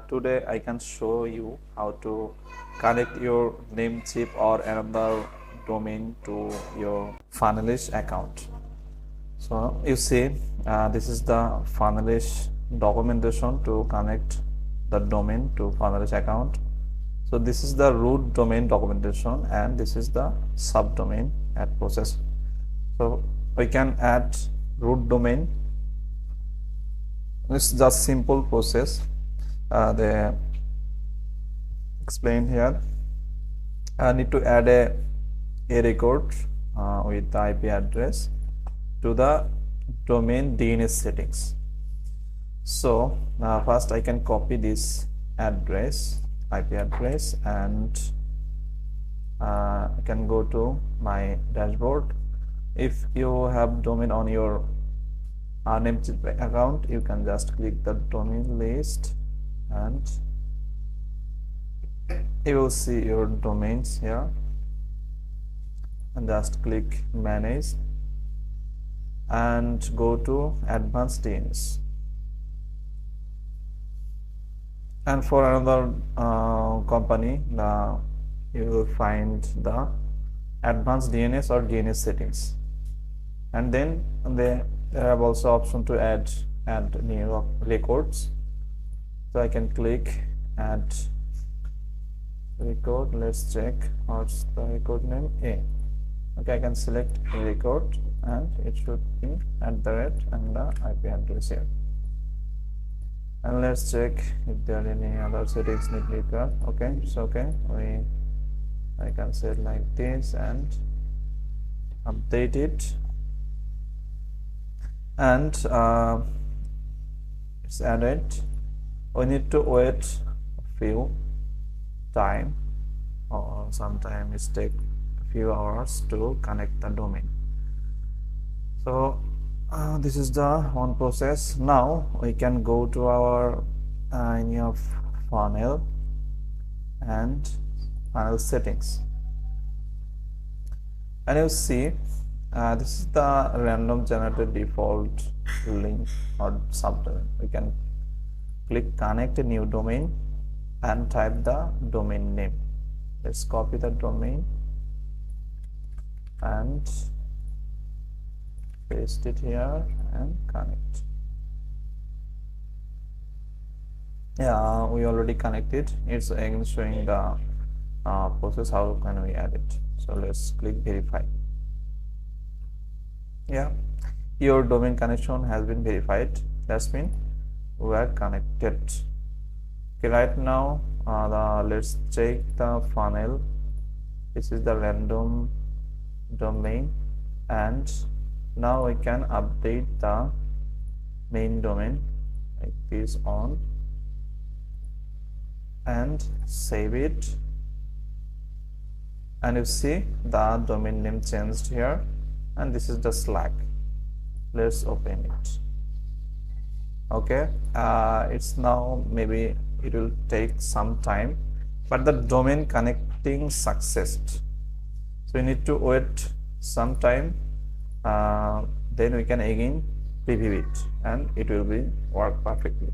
Today I can show you how to connect your Namecheap or another domain to your Funnelish account. So you see, this is the Funnelish documentation to connect the domain to Funnelish account. So this is the root domain documentation and this is the subdomain at process. So we can add root domain. It's just simple process. They explain here. I need to add a record with the IP address to the domain DNS settings. So first I can copy this address, IP address, and I can go to my dashboard. If you have domain on your Namecheap account, you can just click the domain list and you will see your domains here, and just click manage and go to advanced DNS. And for another company, you will find the advanced DNS or DNS settings, and then they have also option to add new records. So I can click add record. Let's check what's the record name. Okay, I can select a record and it should be @ and the IP address here. And let's check if there are any other settings need to be done. Okay, it's okay. I can set like this and update it, and it's added. We need to wait a few time, or sometimes it take a few hours to connect the domain. So this is the one process. Now we can go to our any of funnel and funnel settings, and you see this is the random generated default link or subdomain. We can click connect a new domain and type the domain name. Let's copy the domain and paste it here and connect. Yeah, we already connected. It's again showing the process how can we add it. So let's click verify. Yeah, your domain connection has been verified. That's mean we are connected. Okay, right now let's check the funnel. This is the random domain, and now we can update the main domain like this on and save it, and you see the domain name changed here, and this is the Slack. Let's open it. Okay, it's now, maybe it will take some time, but the domain connecting successed. So we need to wait some time, then we can again preview it and it will be work perfectly.